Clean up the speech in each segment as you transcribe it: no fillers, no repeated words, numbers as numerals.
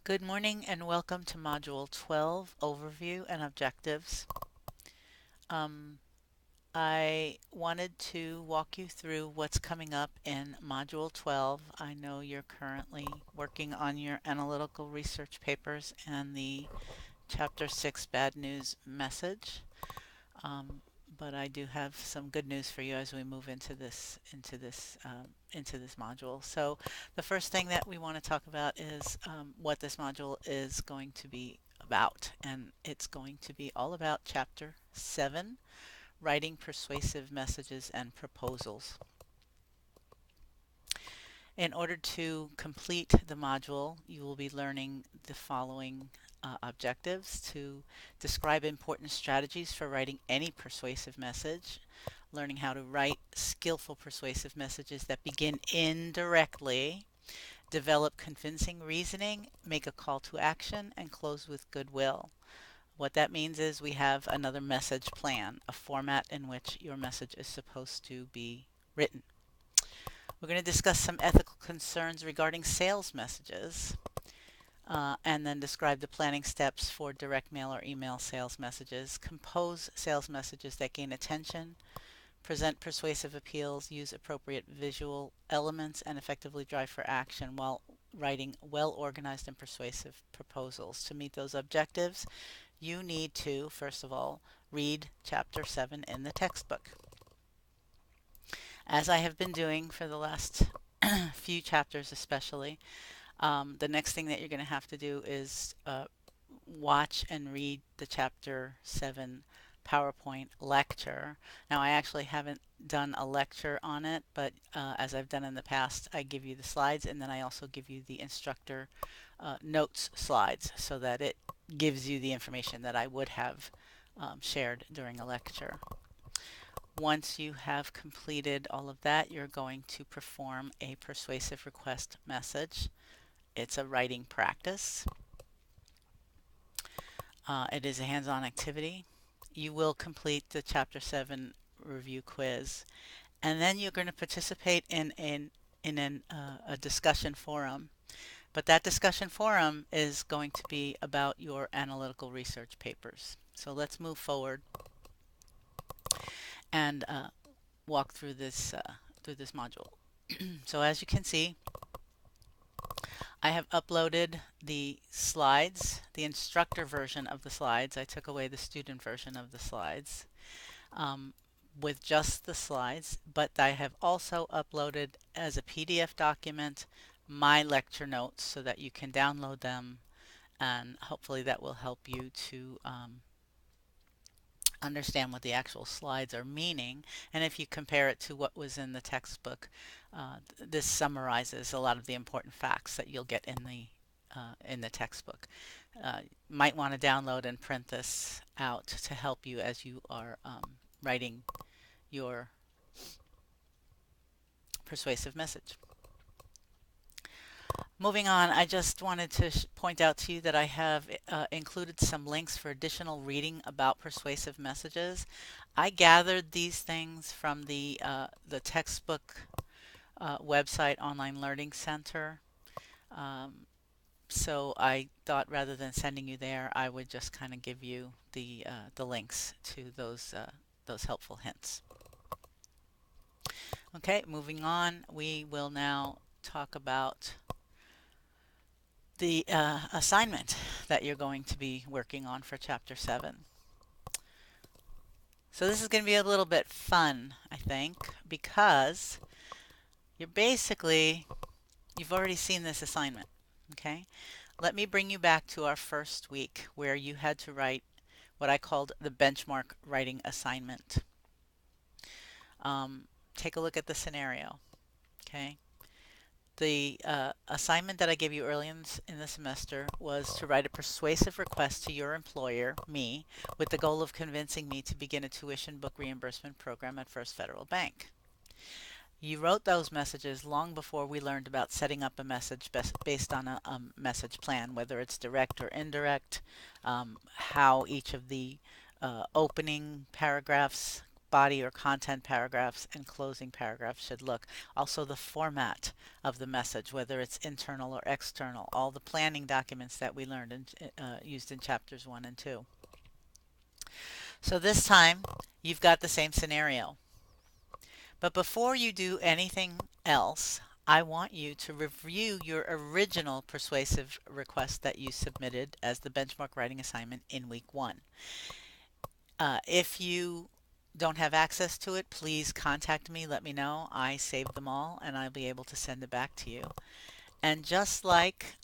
Good morning and welcome to Module 12, Overview and Objectives. Um, I wanted to walk you through what's coming up in Module 12. I know you're currently working on your analytical research papers and the Chapter 6 Bad News message. Um, but I do have some good news for you as we move into this module. So the first thing that we want to talk about is what this module is going to be about, and it's going to be all about Chapter 7, Writing Persuasive Messages and Proposals. In order to complete the module, you will be learning the following objectives: to describe important strategies for writing any persuasive message, learning how to write skillful persuasive messages that begin indirectly, develop convincing reasoning, make a call to action, and close with goodwill. What that means is we have another message plan, a format in which your message is supposed to be written. We're going to discuss some ethical concerns regarding sales messages, and then describe the planning steps for direct mail or email sales messages. Compose sales messages that gain attention, present persuasive appeals, use appropriate visual elements, and effectively drive for action while writing well-organized and persuasive proposals. To meet those objectives, you need to, first of all, read Chapter 7 in the textbook. As I have been doing for the last few chapters especially, the next thing that you're going to have to do is watch and read the Chapter 7 PowerPoint lecture. Now, I actually haven't done a lecture on it, but as I've done in the past, I give you the slides and then I also give you the instructor notes slides so that it gives you the information that I would have shared during a lecture. Once you have completed all of that, you're going to perform a persuasive request message. It's a writing practice. It is a hands-on activity. You will complete the Chapter 7 review quiz, and then you're going to participate in a discussion forum. But that discussion forum is going to be about your analytical research papers. So let's move forward and walk through this module. So as you can see, I have uploaded the slides, the instructor version of the slides. I took away the student version of the slides with just the slides, but I have also uploaded as a PDF document my lecture notes so that you can download them, and hopefully that will help you to understand what the actual slides are meaning. And if you compare it to what was in the textbook, this summarizes a lot of the important facts that you'll get in the textbook. Might want to download and print this out to help you as you are writing your persuasive message. Moving on, I just wanted to point out to you that I have included some links for additional reading about persuasive messages. I gathered these things from the textbook website, Online Learning Center. So I thought rather than sending you there, I would just kind of give you the links to those helpful hints. Okay, moving on, we will now talk about the assignment that you're going to be working on for Chapter 7. So this is going to be a little bit fun, I think, because you've already seen this assignment, okay? Let me bring you back to our first week where you had to write what I called the benchmark writing assignment. Take a look at the scenario, okay? The assignment that I gave you early in the semester was to write a persuasive request to your employer, me, with the goal of convincing me to begin a tuition book reimbursement program at First Federal Bank. You wrote those messages long before we learned about setting up a message based on a message plan, whether it's direct or indirect, how each of the opening paragraphs body or content paragraphs and closing paragraphs should look. Also the format of the message, whether it's internal or external, all the planning documents that we learned and used in chapters 1 and 2. So this time you've got the same scenario. But before you do anything else, I want you to review your original persuasive request that you submitted as the benchmark writing assignment in week 1. If you don't have access to it, please contact me. Let me know. I saved them all and I'll be able to send it back to you. And just like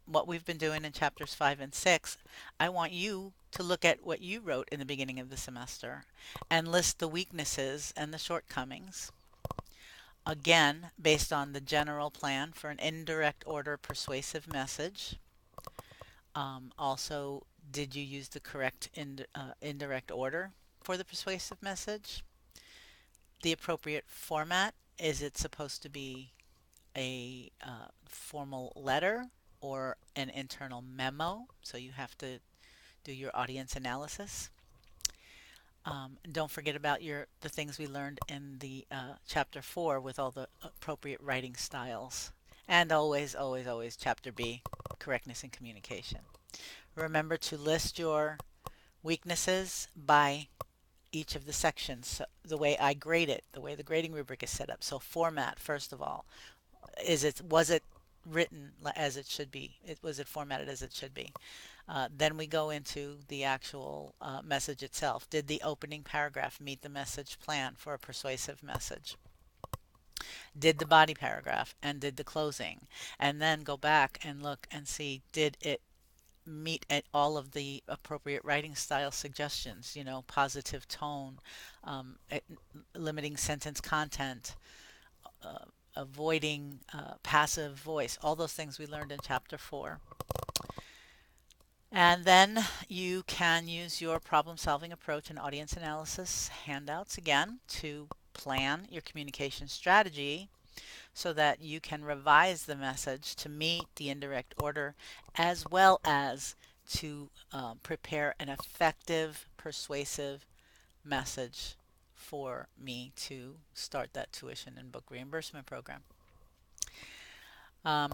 what we've been doing in chapters 5 and 6, I want you to look at what you wrote in the beginning of the semester and list the weaknesses and the shortcomings. Again, based on the general plan for an indirect order persuasive message. Also, did you use the correct indirect order for the persuasive message? The appropriate format, is it supposed to be a formal letter or an internal memo? So you have to do your audience analysis. Don't forget about the things we learned in the chapter 4 with all the appropriate writing styles. And always, always, always chapter B, correctness in communication. Remember to list your weaknesses by each of the sections, so the way I grade it, the way the grading rubric is set up. So format, first of all, was it written as it should be? Was it formatted as it should be? Then we go into the actual message itself. Did the opening paragraph meet the message plan for a persuasive message? Did the body paragraph and did the closing? And then go back and look and see, did it meet at all of the appropriate writing style suggestions, positive tone, limiting sentence content, avoiding passive voice, all those things we learned in chapter 4. And then you can use your problem-solving approach and audience analysis handouts again to plan your communication strategy so that you can revise the message to meet the indirect order, as well as to prepare an effective, persuasive message for me to start that tuition and book reimbursement program.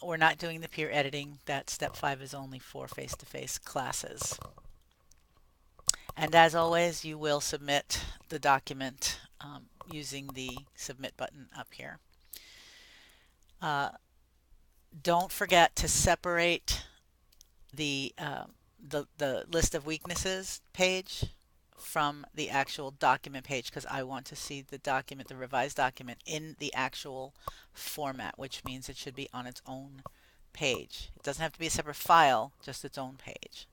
We're not doing the peer editing. That step 5 is only for face-to-face classes. And as always, you will submit the document using the submit button up here. Don't forget to separate the list of weaknesses page from the actual document page, because I want to see the document, the revised document, in the actual format, which means it should be on its own page. It doesn't have to be a separate file, just its own page.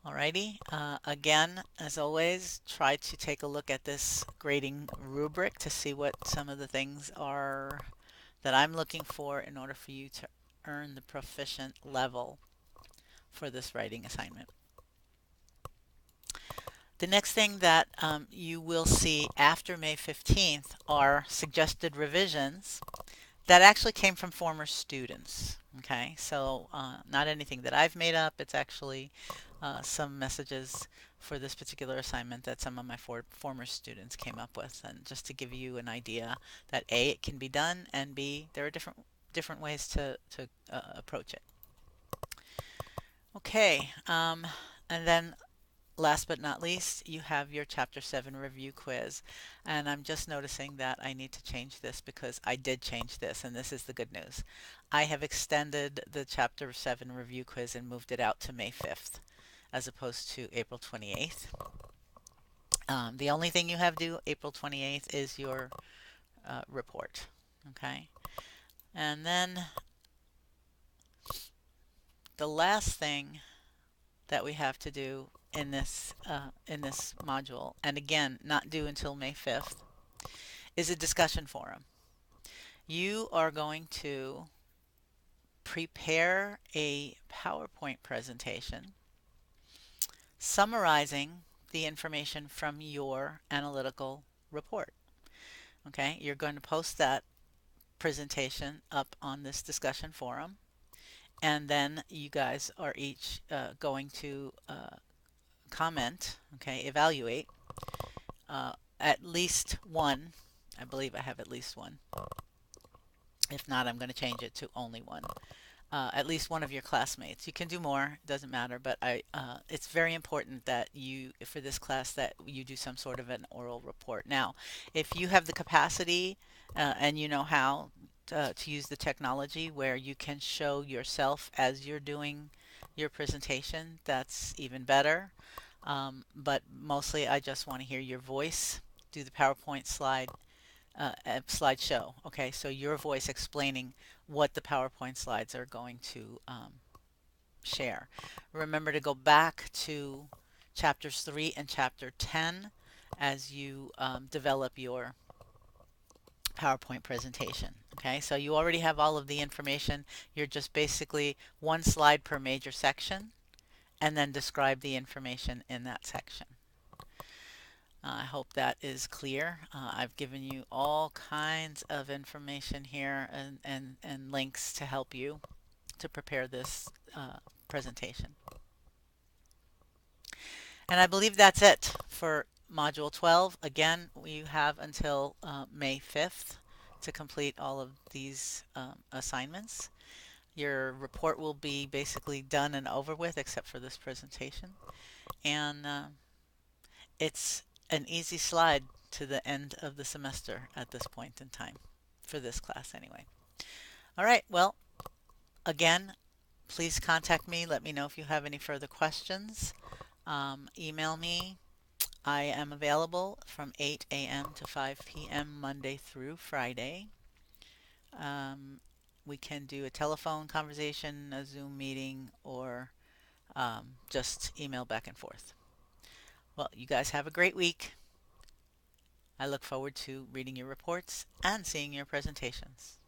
Alrighty, again, as always, try to take a look at this grading rubric to see what some of the things are that I'm looking for in order for you to earn the proficient level for this writing assignment. The next thing that you will see after May 15th are suggested revisions that actually came from former students. Okay, so not anything that I've made up. It's actually some messages for this particular assignment that some of my former students came up with, and just to give you an idea that A, it can be done, and B, there are different ways to approach it. Okay, and then last but not least, you have your Chapter 7 review quiz. And I'm just noticing that I need to change this because I did change this, and this is the good news. I have extended the Chapter 7 review quiz and moved it out to May 5th as opposed to April 28th. The only thing you have due April 28th is your report. Okay, and then the last thing that we have to do in this module, and again not due until May 5th, is a discussion forum. You are going to prepare a PowerPoint presentation summarizing the information from your analytical report. Okay, you're going to post that presentation up on this discussion forum, and then you guys are each going to comment, okay, evaluate at least one. I believe I have at least one. If not, I'm going to change it to only one. At least one of your classmates. You can do more, doesn't matter, but it's very important that you, for this class, that you do some sort of an oral report. Now, if you have the capacity and you know how to use the technology where you can show yourself as you're doing your presentation, that's even better. But mostly I just want to hear your voice do the PowerPoint slideshow. Okay, so your voice explaining what the PowerPoint slides are going to share. Remember to go back to chapters 3 and chapter 10 as you develop your PowerPoint presentation. Okay, so you already have all of the information. You're just basically one slide per major section and then describe the information in that section. I hope that is clear. I've given you all kinds of information here and links to help you to prepare this presentation. And I believe that's it for Module 12. Again, you have until May 5th to complete all of these assignments. Your report will be basically done and over with except for this presentation. And it's an easy slide to the end of the semester at this point in time, for this class anyway. All right, well, again, please contact me. Let me know if you have any further questions. Email me. I am available from 8 a.m. to 5 p.m. Monday through Friday. We can do a telephone conversation, a Zoom meeting, or just email back and forth. Well, you guys have a great week. I look forward to reading your reports and seeing your presentations.